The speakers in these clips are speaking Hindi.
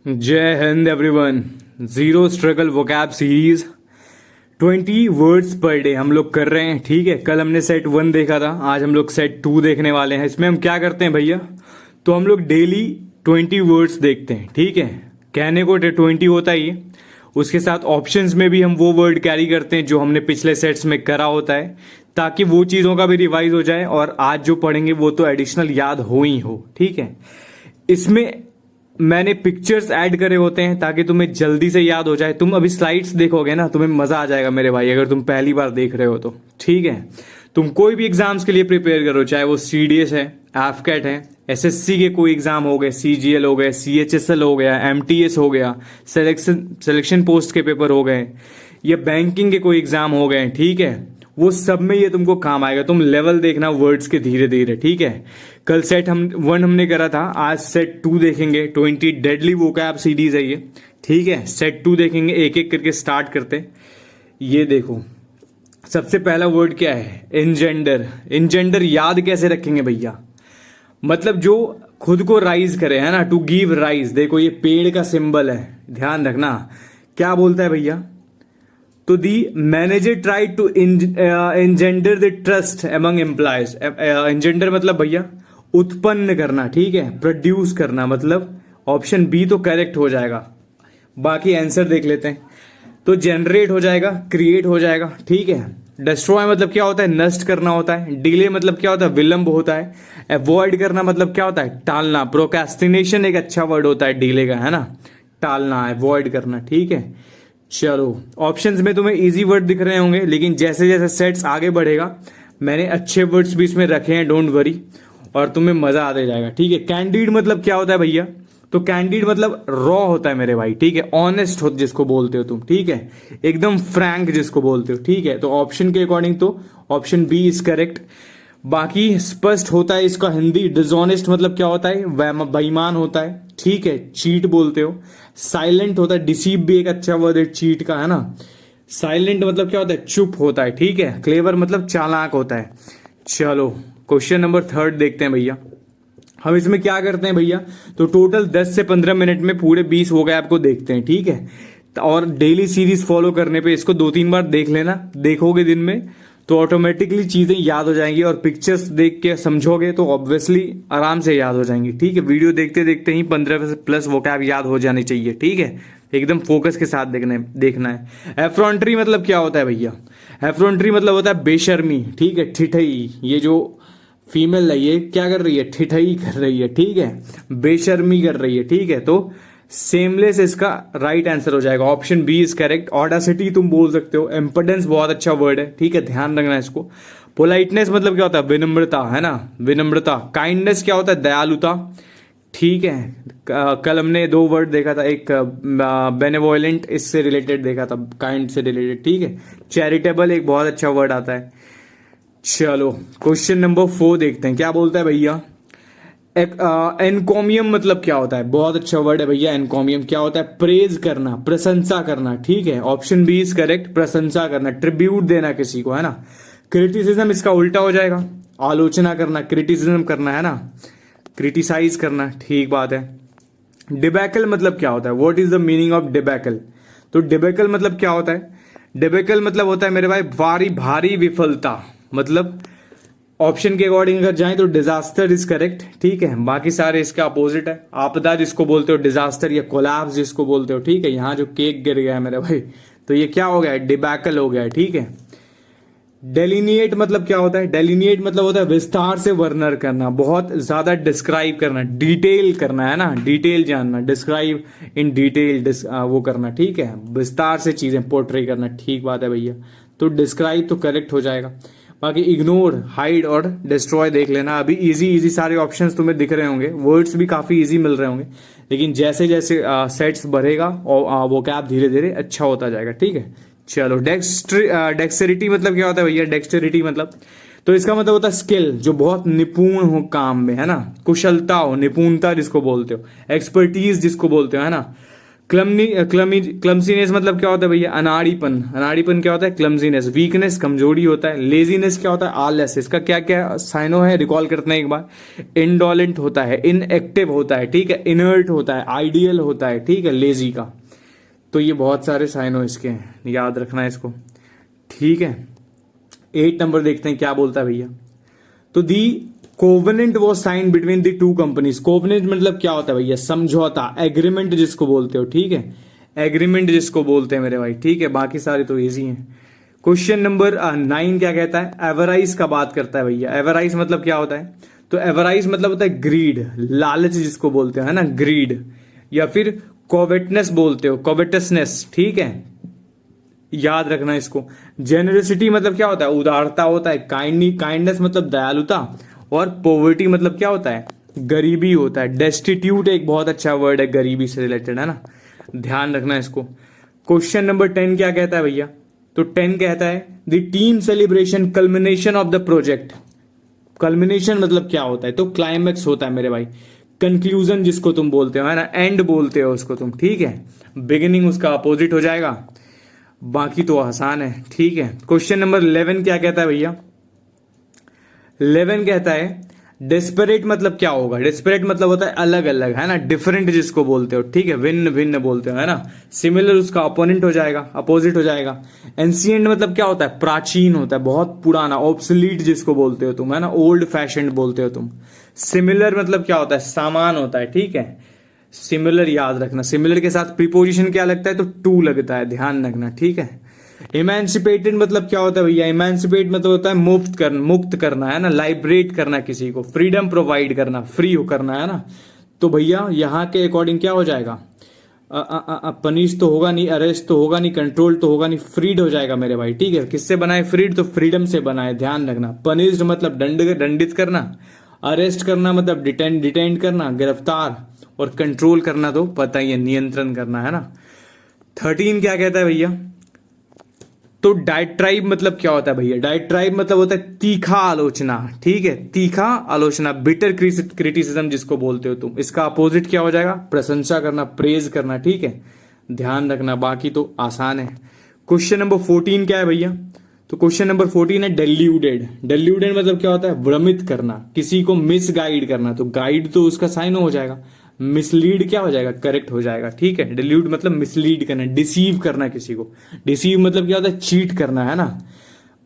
जय Hind everyone. Zero struggle vocab series 20 words per day हम लोग कर रहे हैं। ठीक है, कल हमने सेट 1 देखा था, आज हम लोग सेट 2 देखने वाले हैं। इसमें हम क्या करते हैं भैया, तो हम लोग डेली 20 वर्ड्स देखते हैं। ठीक है, कहने को 20 होता ही है, उसके साथ ऑप्शंस में भी हम वो वर्ड कैरी करते हैं जो हमने पिछले सेट्स में करा होता है, ताकि वो चीज़ों का भी रिवाइज हो जाए और आज जो पढ़ेंगे वो तो एडिशनल याद हो ही हो। ठीक है, इसमें मैंने पिक्चर्स ऐड करे होते हैं ताकि तुम्हें जल्दी से याद हो जाए। तुम अभी स्लाइड्स देखोगे ना, तुम्हें मजा आ जाएगा मेरे भाई, अगर तुम पहली बार देख रहे हो तो। ठीक है, तुम कोई भी एग्जाम्स के लिए प्रिपेयर करो, चाहे वो सीडीएस है, एफकेट है, एसएससी के कोई एग्जाम हो गए, सीजीएल हो गए, सीएचएसएल हो गया, एमटीएस हो गया, सिलेक्शन पोस्ट के पेपर हो गए, या बैंकिंग के कोई एग्जाम हो गए। ठीक है, वो सब में ये तुमको काम आएगा। तुम लेवल देखना वर्ड्स के धीरे धीरे। ठीक है, कल सेट 1 हमने करा था, आज सेट 2 देखेंगे। 20 डेडली वोकैब सीरीज है ये। ठीक है, सेट 2 देखेंगे, एक एक करके स्टार्ट करते। ये देखो, सबसे पहला वर्ड क्या है, इंजेंडर। इंजेंडर याद कैसे रखेंगे भैया, मतलब जो खुद को राइज करे, है ना, टू गिव राइज। देखो ये पेड़ का सिंबल है, ध्यान रखना। क्या बोलता है भैया, तो the manager try to engender the trust among employees. Engender मतलब भैया उत्पन्न करना। ठीक है, प्रोड्यूस करना, मतलब ऑप्शन बी तो करेक्ट हो जाएगा। बाकी आंसर देख लेते हैं। तो जनरेट हो जाएगा, क्रिएट हो जाएगा। ठीक है, डिस्ट्रॉय मतलब क्या होता है, नष्ट करना होता है। डिले मतलब क्या होता है, विलंब होता है। अवॉइड करना मतलब क्या होता है, टालना। प्रोक्रेस्टिनेशन एक अच्छा वर्ड होता है डिले का, है ना, टालना, अवॉइड करना। ठीक है, चलो ऑप्शंस में तुम्हें इजी वर्ड दिख रहे होंगे, लेकिन जैसे जैसे सेट्स आगे बढ़ेगा मैंने अच्छे वर्ड्स भी इसमें रखे हैं, डोंट वरी, और तुम्हें मजा आते जाएगा। ठीक है, कैंडिड मतलब क्या होता है भैया, तो कैंडिड मतलब रॉ होता है मेरे भाई। ठीक है, ऑनेस्ट हो जिसको बोलते हो तुम। ठीक है, एकदम फ्रैंक जिसको बोलते हो। ठीक है, तो ऑप्शन के अकॉर्डिंग तो ऑप्शन बी इज करेक्ट। बाकी स्पष्ट होता है इसका हिंदी। डिसऑनेस्ट मतलब क्या होता है, बेईमान होता है। ठीक है, चीट बोलते हो। साइलेंट होता है, डिसीव भी एक अच्छा वर्ड है चीट का, है ना। साइलेंट मतलब क्या होता है, चुप होता है। ठीक है, क्लेवर मतलब चालाक होता है। चलो क्वेश्चन नंबर 3 देखते हैं भैया। हम इसमें क्या करते हैं भैया, तो टोटल 10 से 15 मिनट में पूरे 20 हो गए आपको देखते हैं। ठीक है, और डेली सीरीज फॉलो करने पे इसको 2-3 बार देख लेना। देखोगे दिन में तो ऑटोमेटिकली चीजें याद हो जाएंगी, और पिक्चर्स देख के समझोगे तो ऑब्वियसली आराम से याद हो जाएंगी। ठीक है, वीडियो देखते देखते ही 15+ वोकैब याद हो जानी चाहिए। ठीक है, एकदम फोकस के साथ देखना है। एफ्रॉन्ट्री मतलब क्या होता है भैया, एफ्रॉन्ट्री मतलब होता है बेशर्मी। ठीक है, ठिठई। ये जो फीमेल है ये क्या कर रही है, ठिठई कर रही है। ठीक है, बेशर्मी कर रही है। ठीक है, तो सेमलेस इसका राइट आंसर हो जाएगा, option B is correct. Audacity तुम बोल सकते हो। इम्पोर्टेंस बहुत अच्छा वर्ड है। ठीक है, ध्यान रखना इसको। पोलाइटनेस मतलब क्या होता है, विनम्रता, है ना, विनम्रता। काइंडनेस क्या होता है, दयालुता। ठीक है, कल हमने 2 वर्ड देखा था, एक बेनेवोलेंट इससे रिलेटेड देखा था, काइंड से रिलेटेड। ठीक है, चैरिटेबल एक बहुत अच्छा वर्ड आता है। चलो क्वेश्चन नंबर 4 देखते हैं, क्या बोलता है भैया। एनकॉमियम मतलब क्या होता है, बहुत अच्छा वर्ड है भैया। एनकॉमियम क्या होता है, प्रेज करना, प्रशंसा करना। ठीक है, ऑप्शन बी इज करेक्ट, प्रशंसा करना, ट्रिब्यूट देना किसी को, है ना। क्रिटिसिज्म इसका उल्टा हो जाएगा, आलोचना करना, क्रिटिसिज्म करना, है ना, क्रिटिसाइज करना। ठीक बात है। डिबैकल मतलब क्या होता है, what is the meaning of debacle, तो डिबैकल मतलब क्या होता है, डिबैकल मतलब होता है मेरे भाई भारी भारी विफलता। मतलब ऑप्शन के अकॉर्डिंग अगर जाएं तो डिजास्टर इज करेक्ट। ठीक है, बाकी सारे इसका अपोजिट है। आपदा जिसको बोलते हो डिजास्टर, या कोलैप्स जिसको बोलते हो। ठीक है, यहाँ जो केक गिर गया है मेरे भाई, तो ये क्या हो गया है, डिबैकल हो गया है। ठीक है, डेलिनिएट मतलब क्या होता है, डेलिनिएट मतलब होता है विस्तार से वर्णन करना, बहुत ज्यादा डिस्क्राइब करना, डिटेल करना, है ना, डिटेल जानना, डिस्क्राइब इन डिटेल वो करना। ठीक है, विस्तार से चीजें पोर्ट्रे करना। ठीक बात है भैया, तो डिस्क्राइब तो करेक्ट हो जाएगा। बाकी इग्नोर, हाइड और डिस्ट्रॉय देख लेना। अभी इजी इजी सारे ऑप्शंस तुम्हें दिख रहे होंगे, वर्ड्स भी काफी इजी मिल रहे होंगे, लेकिन जैसे जैसे सेट्स बढ़ेगा और वो कैप धीरे धीरे अच्छा होता जाएगा। ठीक है, चलो डेक्सटेरिटी मतलब क्या होता है भैया, डेक्सटेरिटी मतलब, तो इसका मतलब होता है स्किल, जो बहुत निपुण हो काम में, है ना, कुशलता हो, निपुणता जिसको बोलते हो, एक्सपर्टीज जिसको बोलते हो, है ना। क्लमसीनेस मतलब क्या होता है भैया? अनाड़ीपन। अनाड़ीपन क्या होता है? क्लमसीनेस। वीकनेस कमजोरी होता है। लेजीनेस क्या होता है? आलस। इसका क्या क्या साइनो है रिकॉल करते हैं एक बार। इंडोलेंट होता है, इनएक्टिव होता है, ठीक है, इनर्ट होता है, आइडियल होता है, ठीक है, लेजी का। तो ये बहुत सारे साइनो इसके हैं, याद रखना है इसको, ठीक है। 8 नंबर देखते हैं क्या बोलता है भैया। तो the covenant was sign between the two companies. Covenant मतलब क्या होता है भैया? समझौता, एग्रीमेंट जिसको बोलते हो, ठीक है, एग्रीमेंट जिसको बोलते हैं मेरे भाई, ठीक है। बाकी सारे तो इजी हैं। क्वेश्चन नंबर 9 क्या कहता है? एवराइज का बात करता है भैया। एवराइज मतलब क्या होता है? तो एवराइज मतलब होता है ग्रीड, लालच जिसको बोलते हैं ना, ग्रीड, या फिर कोवेटनेस बोलते हो, कोवेटसनेस, ठीक है, याद रखना इसको। जेनरसिटी मतलब क्या होता है? उदारता होता है। काइंडनेस मतलब दयालुता। और पॉवर्टी मतलब क्या होता है? गरीबी होता है। डेस्टिट्यूट एक बहुत अच्छा वर्ड है, गरीबी से रिलेटेड, है ना, ध्यान रखना इसको। क्वेश्चन नंबर 10 क्या कहता है भैया? तो 10 कहता है the team celebration culmination of the project. Culmination मतलब क्या होता है? तो क्लाइमैक्स होता है मेरे भाई। कंक्लूजन जिसको तुम बोलते हो, है ना, एंड बोलते हो उसको तुम, ठीक है। बिगिनिंग उसका अपोजिट हो जाएगा। बाकी तो आसान है, ठीक है। क्वेश्चन नंबर 11 क्या कहता है भैया? 11 कहता है डिस्परेट मतलब क्या होगा? डिस्परेट मतलब होता है अलग अलग, है ना, डिफरेंट जिसको बोलते हो, ठीक है, भिन्न भिन्न बोलते हो, है ना। सिमिलर उसका अपोनेंट हो जाएगा, अपोजिट हो जाएगा। एंशिएंट मतलब क्या होता है? प्राचीन होता है, बहुत पुराना। ऑब्सलीट जिसको बोलते हो तुम, है ना, ओल्ड फैशन बोलते हो तुम। सिमिलर मतलब क्या होता है? सामान होता है, ठीक है। सिमिलर याद रखना, सिमिलर के साथ प्रीपोजिशन क्या लगता है? तो टू लगता है, ध्यान रखना, ठीक है। इमेंसिपेटेड मतलब क्या होता है भैया? इमेंसिपेट मतलब होता है मुक्त करना, है ना, लाइब्रेट करना किसी को, फ्रीडम प्रोवाइड करना, फ्री हो करना, है ना। तो भैया यहाँ के अकॉर्डिंग क्या हो जाएगा? पनिश तो होगा नहीं, अरेस्ट तो होगा नहीं, कंट्रोल तो होगा नहीं, फ्रीड हो जाएगा मेरे भाई, ठीक है। किससे बनाए फ्रीड? तो फ्रीडम से बनाए, ध्यान रखना। पनिश्ड मतलब दंडित करना। अरेस्ट करना मतलब डिटेंड करना, गिरफ्तार। और कंट्रोल करना तो पता ही है, नियंत्रण करना, है ना। 13 क्या कहता है भैया? तो डायट्राइब मतलब क्या होता है भैया? डायट्राइब मतलब होता है तीखा आलोचना, ठीक है, तीखा आलोचना, बिटर क्रिटिसिज्म जिसको बोलते हो तुम। इसका अपोजिट क्या हो जाएगा? प्रशंसा करना, प्रेज करना, ठीक है, ध्यान रखना। बाकी तो आसान है। क्वेश्चन नंबर 14 क्या है भैया? तो क्वेश्चन नंबर 14 है डेल्यूडेड। डेल्यूडेड मतलब क्या होता है? भ्रमित करना, किसी को मिसगाइड करना। तो गाइड तो उसका साइन हो जाएगा। मिसलीड क्या हो जाएगा? करेक्ट हो जाएगा, ठीक है। डिल्यूड मतलब मिसलीड करना, डिसीव करना किसी को। डिसीव मतलब क्या होता है? चीट करना, है ना।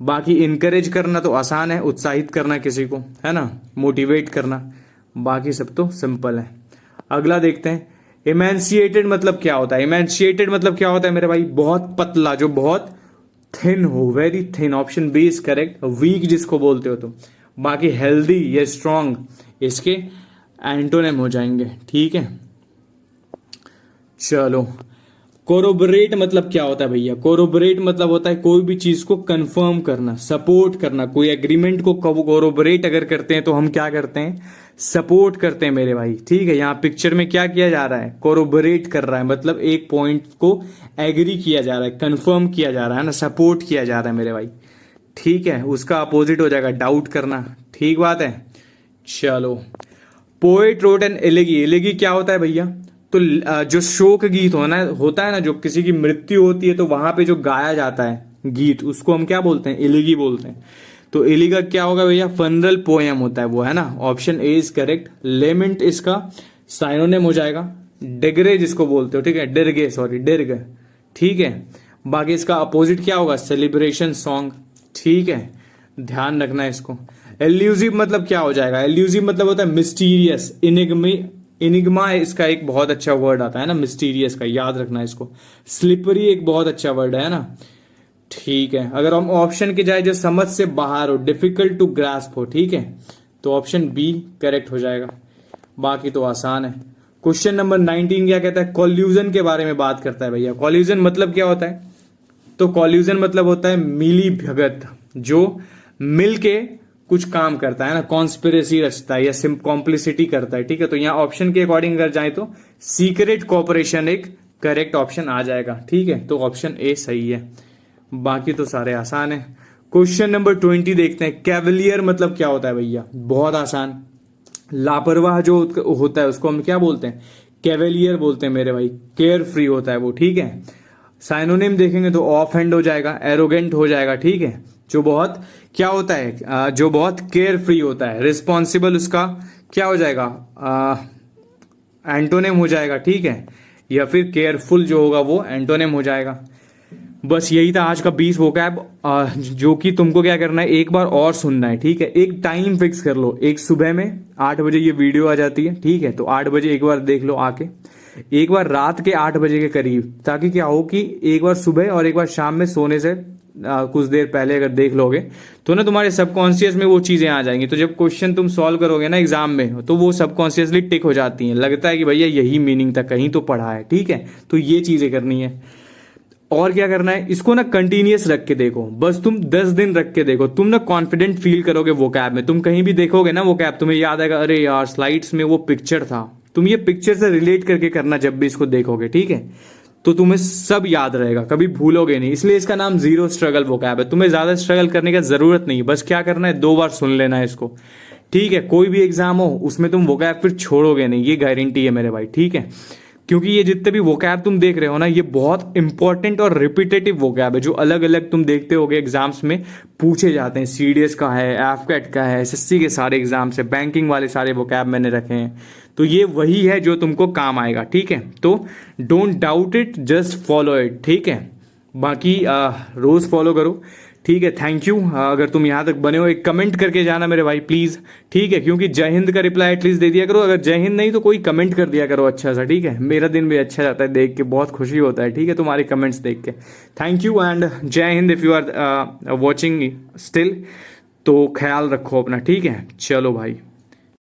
बाकी इनकरेज करना तो आसान है, उत्साहित करना किसी को, है ना, मोटिवेट करना। बाकी सब तो सिंपल है। अगला देखते हैं। इमेंसिएटेड मतलब क्या होता है? इमेंसिएटेड मतलब क्या होता है मेरे भाई? बहुत पतला, जो बहुत थिन हो, very thin. Option B is correct. Weak जिसको बोलते हो तुम। बाकी हेल्दी या स्ट्रांग इसके एंटोनिम हो जाएंगे, ठीक है। चलो, कोरोबरेट मतलब क्या होता है भैया? कोरोबरेट मतलब होता है कोई भी चीज को कंफर्म करना, सपोर्ट करना। कोई एग्रीमेंट को कोरोबरेट अगर करते हैं तो हम क्या करते हैं? सपोर्ट करते हैं मेरे भाई, ठीक है। यहाँ पिक्चर में क्या किया जा रहा है? कोरोबरेट कर रहा है, मतलब एक पॉइंट को एग्री किया जा रहा है, कंफर्म किया जा रहा है ना, सपोर्ट किया जा रहा है मेरे भाई, ठीक है। उसका अपोजिट हो जाएगा डाउट करना, ठीक बात है। चलो, पोएट रोट एन एलेगी। एलेगी क्या होता है भैया? तो जो शोक गीत होता है ना, जो किसी की मृत्यु होती है तो वहां पे जो गाया जाता है गीत, उसको हम क्या बोलते हैं? एलेगी बोलते हैं। तो एलिगा क्या होगा भैया? फनरल पोएम होता है वो, है ना। Option A is correct. Lament इसका साइनोनिम हो जाएगा। डिग्रे जिसको बोलते हो, ठीक है, डिर्ग, ठीक है। बाकी इसका अपोजिट क्या होगा? सेलिब्रेशन सॉन्ग, ठीक है, ध्यान रखना इसको। एल्यूजिव मतलब क्या हो जाएगा? एल्यूजिव मतलब होता है मिस्टीरियस, इनिग्मा इसका एक बहुत अच्छा वर्ड आता है ना, मिस्टीरियस का, याद रखना इसको। स्लिपरी एक बहुत अच्छा वर्ड है ना, ठीक है। अगर हम ऑप्शन की जाए जो समझ से बाहर हो, डिफिकल्ट टू ग्रास्प हो, ठीक है, तो ऑप्शन बी करेक्ट हो जाएगा। बाकी तो आसान है। क्वेश्चन नंबर 19 क्या कहता है? कॉल्यूजन के बारे में बात करता है भैया। कॉल्यूजन मतलब क्या होता है? तो कॉल्यूजन मतलब होता है मिली भगत, जो मिल के कुछ काम करता है ना, कॉन्स्पिरेसी रचता है या कॉम्प्लिसिटी करता है, ठीक है। तो यहाँ ऑप्शन के अकॉर्डिंग अगर जाए तो सीक्रेट कॉपरेशन एक करेक्ट ऑप्शन आ जाएगा, ठीक है। तो ऑप्शन ए सही है। बाकी तो सारे आसान है। क्वेश्चन नंबर 20 देखते हैं। कैवलियर मतलब क्या होता है भैया? बहुत आसान। लापरवाह जो होता है उसको हम क्या बोलते हैं? कैवेलियर बोलते हैं मेरे भाई, केयर फ्री होता है वो, ठीक है। साइनोनिम देखेंगे तो ऑफ हैंड हो जाएगा, एरोगेंट हो जाएगा, ठीक है। जो बहुत क्या होता है, जो बहुत केयर फ्री होता है। रिस्पॉन्सिबल उसका क्या हो जाएगा, एंटोनिम हो जाएगा, ठीक है। या फिर केयरफुल जो होगा वो एंटोनिम हो जाएगा। बस यही था आज का 20 वोकैब, जो कि तुमको क्या करना है, एक बार और सुनना है, ठीक है। एक टाइम फिक्स कर लो, एक सुबह में 8 बजे ये वीडियो आ जाती है, ठीक है। तो 8 बजे एक बार देख लो आके, एक बार रात के 8 बजे के करीब, ताकि क्या हो कि एक बार सुबह और एक बार शाम में सोने से कुछ देर पहले अगर देख लोगे तो ना तुम्हारे सबकॉन्शियस में वो चीजें आ जाएंगी। तो जब क्वेश्चन तुम सॉल्व करोगे ना एग्जाम में, तो वो सबकॉन्शियसली टिक हो जाती हैं, लगता है कि भैया यही मीनिंग था, कहीं तो पढ़ा है, ठीक है। तो ये चीजें करनी है। और क्या करना है, इसको ना कंटिन्यूअस रख के देखो, बस तुम 10 दिन रख के देखो, तुम ना कॉन्फिडेंट फील करोगे वो कैब में। तुम कहीं भी देखोगे ना वो कैब, तुम्हें याद आएगा, अरे यार स्लाइड्स में वो पिक्चर था। तुम ये पिक्चर से रिलेट करके करना जब भी इसको देखोगे, ठीक है। तो तुम्हें सब याद रहेगा, कभी भूलोगे नहीं। इसलिए इसका नाम जीरो स्ट्रगल वोकैब है। तुम्हें ज्यादा स्ट्रगल करने की जरूरत नहीं, बस क्या करना है, 2 बार सुन लेना है इसको, ठीक है। कोई भी एग्जाम हो उसमें तुम वोकैब फिर छोड़ोगे नहीं, ये गारंटी है मेरे भाई, ठीक है। क्योंकि ये जितने भी वोकैब तुम देख रहे हो ना, ये बहुत इंपॉर्टेंट और रिपीटेटिव वोकैब है, जो अलग अलग तुम देखते होगे एग्जाम्स में पूछे जाते हैं। सीडीएस का है, एफकेट का है, एसएससी के सारे एग्जाम्स है, बैंकिंग वाले सारे वोकैब मैंने रखे हैं। तो ये वही है जो तुमको काम आएगा, ठीक है। तो don't doubt it, just follow it, ठीक है। बाकी रोज फॉलो करो, ठीक है। Thank you. अगर तुम यहाँ तक बने हो, एक कमेंट करके जाना मेरे भाई प्लीज, ठीक है। क्योंकि जय हिंद का रिप्लाई एटलीस्ट दे दिया करो, अगर जय हिंद नहीं तो कोई कमेंट कर दिया करो अच्छा सा, ठीक है। मेरा दिन भी अच्छा जाता है देख के, बहुत खुशी होता है, ठीक है, तुम्हारे कमेंट्स देख के। Thank you and Jai Hind if you are watching still. तो ख्याल रखो अपना, ठीक है। चलो भाई।